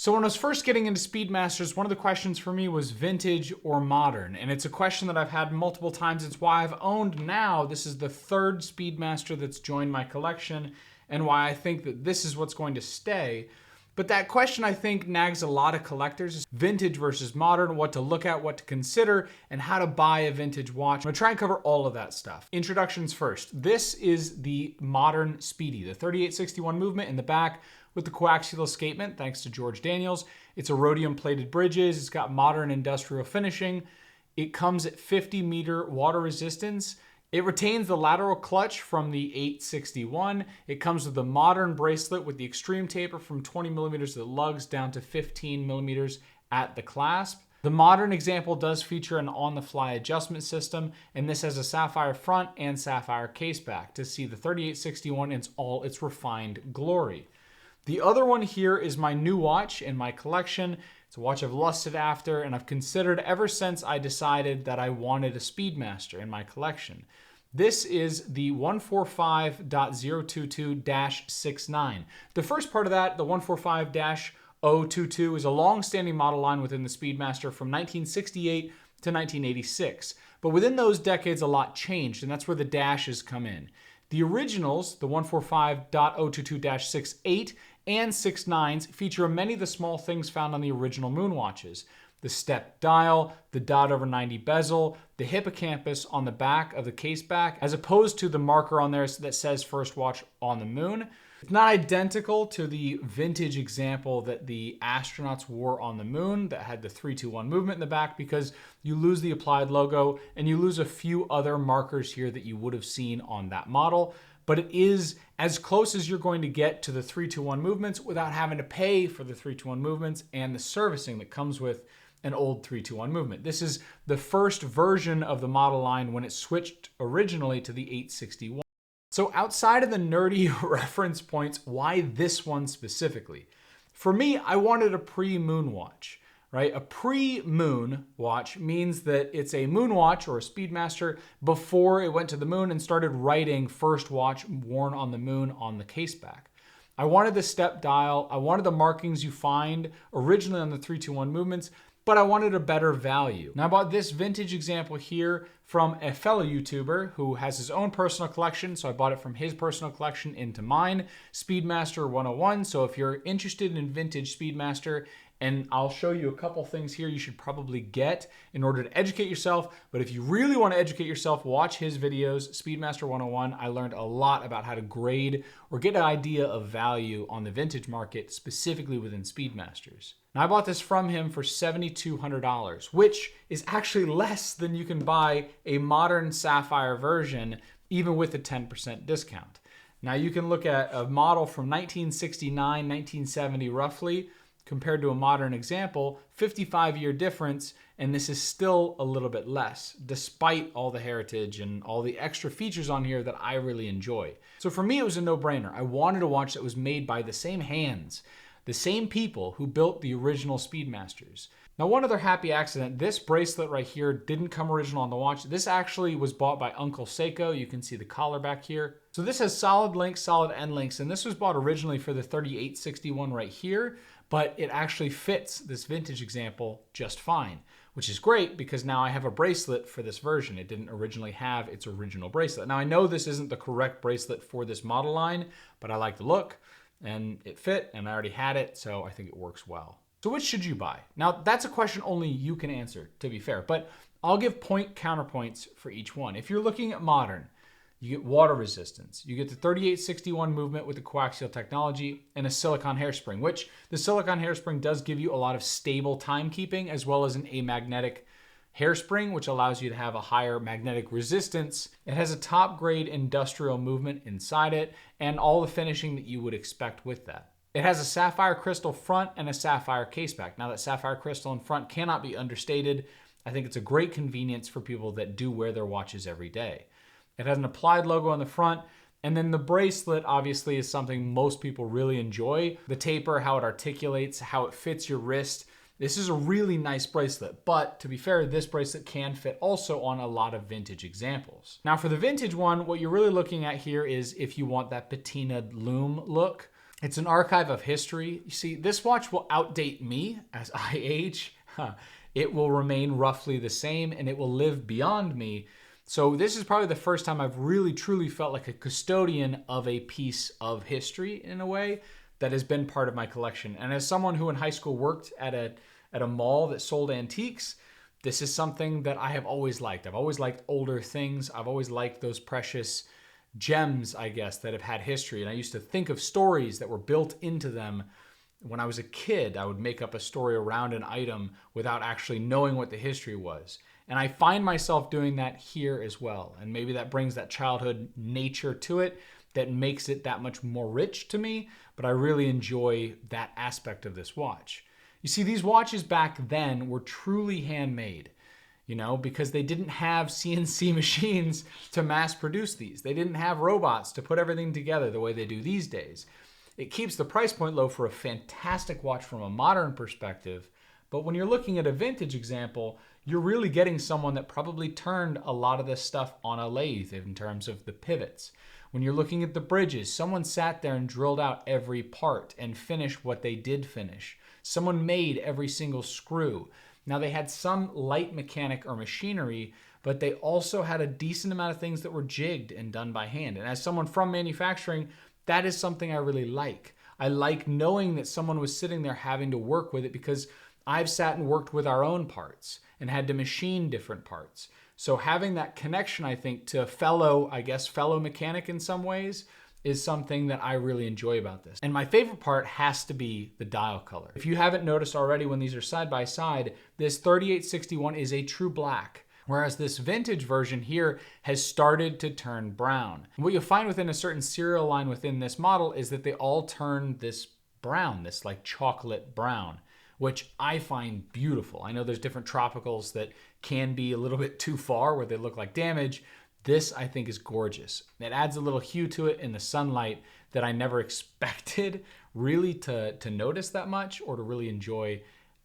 So when I was first getting into Speedmasters, one of the questions for me was vintage or modern. And it's a question that I've had multiple times. It's why I've owned now, this is the third Speedmaster that's joined my collection, and why I think that this is what's going to stay. But that question, I think, nags a lot of collectors. Vintage versus modern, what to look at, what to consider, and how to buy a vintage watch. I'm gonna try and cover all of that stuff. Introductions first. This is the modern Speedy, the 3861 movement in the back with the coaxial escapement, thanks to George Daniels. It's a rhodium plated bridges. It's got modern industrial finishing. It comes at 50-meter water resistance. It retains the lateral clutch from the 861. It comes with a modern bracelet with the extreme taper from 20 millimeters at the lugs down to 15 millimeters at the clasp. The modern example does feature an on-the-fly adjustment system, and this has a sapphire front and sapphire case back to see the 3861 in all its refined glory. The other one here is my new watch in my collection. It's a watch I've lusted after and I've considered ever since I decided that I wanted a Speedmaster in my collection. This is the 145.022-69. The first part of that, the 145-022, is a long-standing model line within the Speedmaster from 1968 to 1986. But within those decades, a lot changed, and that's where the dashes come in. The originals, the 145.022-68 and 69s, feature many of the small things found on the original moon watches. The step dial, the dot over 90 bezel, the hippocampus on the back of the case back, as opposed to the marker on there that says first watch on the moon. It's not identical to the vintage example that the astronauts wore on the moon that had the 3-2-1 movement in the back, because you lose the applied logo and you lose a few other markers here that you would have seen on that model. But it is as close as you're going to get to the 3-2-1 movements without having to pay for the 3-2-1 movements and the servicing that comes with an old 3-2-1 movement. This is the first version of the model line when it switched originally to the 861. So outside of the nerdy reference points, why this one specifically? For me, I wanted a pre-moon watch. Right? A pre-moon watch means that it's a moon watch or a Speedmaster before it went to the moon and started writing first watch worn on the moon on the case back. I wanted the step dial. I wanted the markings you find originally on the 3-2-1 movements, but I wanted a better value. Now I bought this vintage example here from a fellow YouTuber who has his own personal collection. So I bought it from his personal collection into mine, Speedmaster 101. So if you're interested in vintage Speedmaster, and I'll show you a couple things here you should probably get in order to educate yourself. But if you really want to educate yourself, watch his videos, Speedmaster 101. I learned a lot about how to grade or get an idea of value on the vintage market, specifically within Speedmasters. Now I bought this from him for $7,200, which is actually less than you can buy a modern sapphire version, even with a 10% discount. Now you can look at a model from 1969, 1970 roughly, compared to a modern example, 55-year difference, and this is still a little bit less, despite all the heritage and all the extra features on here that I really enjoy. So for me, it was a no-brainer. I wanted a watch that was made by the same hands, the same people who built the original Speedmasters. Now, one other happy accident, this bracelet right here didn't come original on the watch. This actually was bought by Uncle Seiko. You can see the collar back here. So this has solid links, solid end links, and this was bought originally for the 3861 right here, but it actually fits this vintage example just fine, which is great because now I have a bracelet for this version. It didn't originally have its original bracelet. Now I know this isn't the correct bracelet for this model line, but I like the look and it fit and I already had it, so I think it works well. So which should you buy? Now that's a question only you can answer, to be fair, but I'll give counterpoints for each one. If you're looking at modern, you get water resistance. You get the 3861 movement with the coaxial technology and a silicone hairspring, which the silicone hairspring does give you a lot of stable timekeeping as well as an amagnetic hairspring, which allows you to have a higher magnetic resistance. It has a top grade industrial movement inside it and all the finishing that you would expect with that. It has a sapphire crystal front and a sapphire caseback. Now that sapphire crystal in front cannot be understated. I think it's a great convenience for people that do wear their watches every day. It has an applied logo on the front, and then the bracelet obviously is something most people really enjoy. The taper, how it articulates, how it fits your wrist. This is a really nice bracelet, but to be fair, this bracelet can fit also on a lot of vintage examples. Now for the vintage one, what you're really looking at here is if you want that patinaed lume look, It's an archive of history. You see, this watch will outdate me as I age. It will remain roughly the same and it will live beyond me. So this is probably the first time I've really truly felt like a custodian of a piece of history in a way that has been part of my collection. And as someone who in high school worked at a mall that sold antiques, this is something that I have always liked. I've always liked older things. I've always liked those precious gems, I guess, that have had history. And I used to think of stories that were built into them. When I was a kid, I would make up a story around an item without actually knowing what the history was. And I find myself doing that here as well. And maybe that brings that childhood nature to it that makes it that much more rich to me, but I really enjoy that aspect of this watch. You see, these watches back then were truly handmade, because they didn't have CNC machines to mass produce these. They didn't have robots to put everything together the way they do these days. It keeps the price point low for a fantastic watch from a modern perspective, but when you're looking at a vintage example, you're really getting someone that probably turned a lot of this stuff on a lathe in terms of the pivots. When you're looking at the bridges, someone sat there and drilled out every part and finished what they did finish. Someone made every single screw. Now they had some light mechanic or machinery, but they also had a decent amount of things that were jigged and done by hand. And as someone from manufacturing, that is something I really like. I like knowing that someone was sitting there having to work with it, because I've sat and worked with our own parts and had to machine different parts. So having that connection, I think, to fellow mechanic in some ways is something that I really enjoy about this. And my favorite part has to be the dial color. If you haven't noticed already, when these are side by side, this 3861 is a true black, whereas this vintage version here has started to turn brown. And what you'll find within a certain serial line within this model is that they all turn this brown, this like chocolate brown, which I find beautiful. I know there's different tropicals that can be a little bit too far where they look like damage. This, I think, is gorgeous. It adds a little hue to it in the sunlight that I never expected really to notice that much or to really enjoy.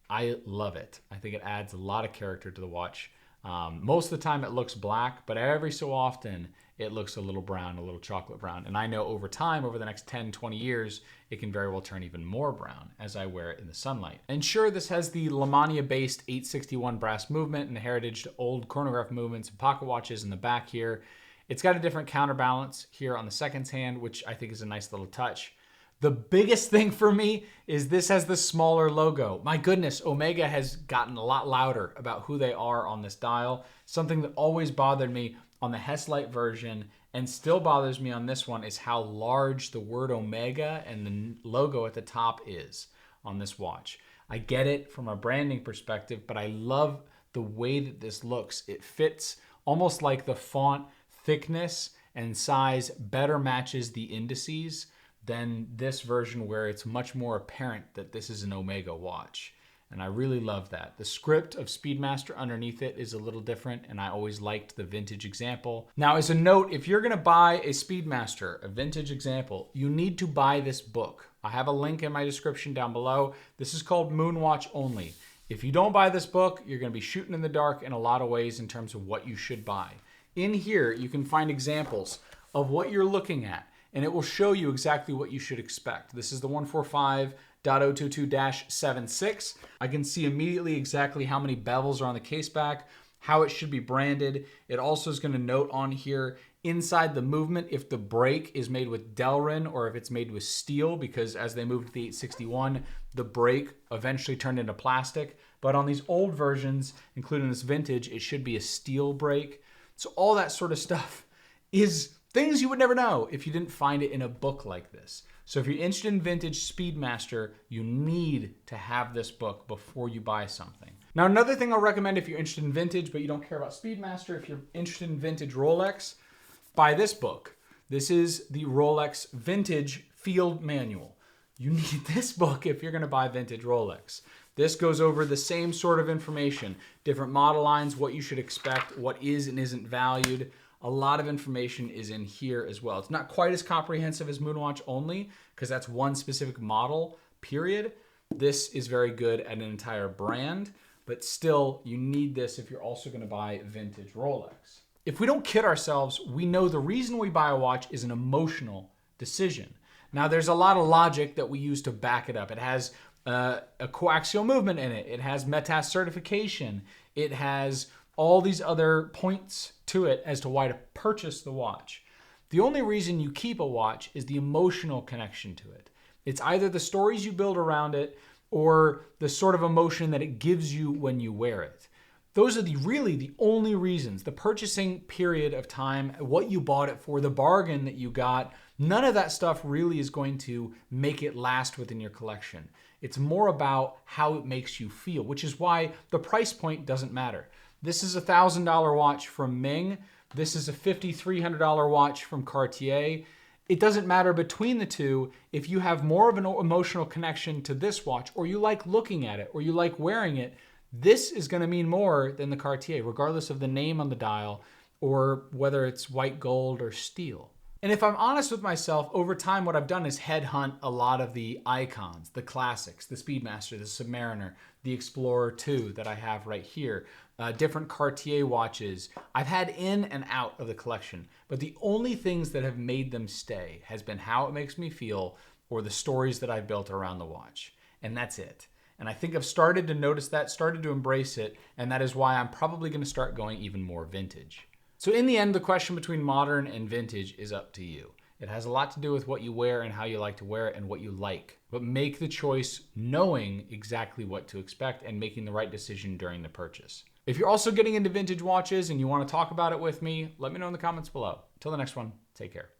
I love it. I think it adds a lot of character to the watch. Most of the time it looks black, but every so often it looks a little brown, a little chocolate brown. And I know over time, over the next 10, 20 years, it can very well turn even more brown as I wear it in the sunlight. And sure, this has the Lemania-based 861 brass movement and the heritage old chronograph movements and pocket watches in the back here. It's got a different counterbalance here on the seconds hand, which I think is a nice little touch. The biggest thing for me is this has the smaller logo. My goodness, Omega has gotten a lot louder about who they are on this dial. Something that always bothered me on the Hess-Lite version and still bothers me on this one is how large the word Omega and the logo at the top is on this watch. I get it from a branding perspective, but I love the way that this looks. It fits almost like the font thickness and size better matches the indices than this version where it's much more apparent that this is an Omega watch. And I really love that. The script of Speedmaster underneath it is a little different, and I always liked the vintage example. Now, as a note, if you're gonna buy a Speedmaster, a vintage example, you need to buy this book. I have a link in my description down below. This is called Moonwatch Only. If you don't buy this book, you're gonna be shooting in the dark in a lot of ways in terms of what you should buy. In here, you can find examples of what you're looking at, and it will show you exactly what you should expect. This is the 145.022-76. I can see immediately exactly how many bevels are on the case back, how it should be branded. It also is going to note on here inside the movement if the brake is made with Delrin or if it's made with steel, because as they moved to the 861, the brake eventually turned into plastic. But on these old versions, including this vintage, it should be a steel brake. So all that sort of stuff is things you would never know if you didn't find it in a book like this. So if you're interested in vintage Speedmaster, you need to have this book before you buy something. Now, another thing I'll recommend if you're interested in vintage, but you don't care about Speedmaster, if you're interested in vintage Rolex, buy this book. This is the Rolex Vintage Field Manual. You need this book if you're gonna buy vintage Rolex. This goes over the same sort of information, different model lines, what you should expect, what is and isn't valued. A lot of information is in here as well. It's not quite as comprehensive as Moonwatch Only, because that's one specific model, period. This is very good at an entire brand, but still, you need this if you're also gonna buy vintage Rolex. If we don't kid ourselves, we know the reason we buy a watch is an emotional decision. Now, there's a lot of logic that we use to back it up. It has a coaxial movement in it. It has METAS certification. It has all these other points to it as to why to purchase the watch. The only reason you keep a watch is the emotional connection to it. It's either the stories you build around it or the sort of emotion that it gives you when you wear it. Those are really the only reasons. The purchasing period of time, what you bought it for, the bargain that you got, none of that stuff really is going to make it last within your collection. It's more about how it makes you feel, which is why the price point doesn't matter. This is a $1,000 watch from Ming. This is a $5,300 watch from Cartier. It doesn't matter between the two. If you have more of an emotional connection to this watch, or you like looking at it, or you like wearing it, this is going to mean more than the Cartier, regardless of the name on the dial or whether it's white gold or steel. And if I'm honest with myself, over time what I've done is headhunt a lot of the icons, the classics, the Speedmaster, the Submariner, the Explorer 2 that I have right here, different Cartier watches. I've had in and out of the collection, but the only things that have made them stay has been how it makes me feel or the stories that I've built around the watch. And that's it. And I think I've started to notice that, started to embrace it, and that is why I'm probably going to start going even more vintage. So in the end, the question between modern and vintage is up to you. It has a lot to do with what you wear and how you like to wear it and what you like. But make the choice knowing exactly what to expect and making the right decision during the purchase. If you're also getting into vintage watches and you want to talk about it with me, let me know in the comments below. Till the next one, take care.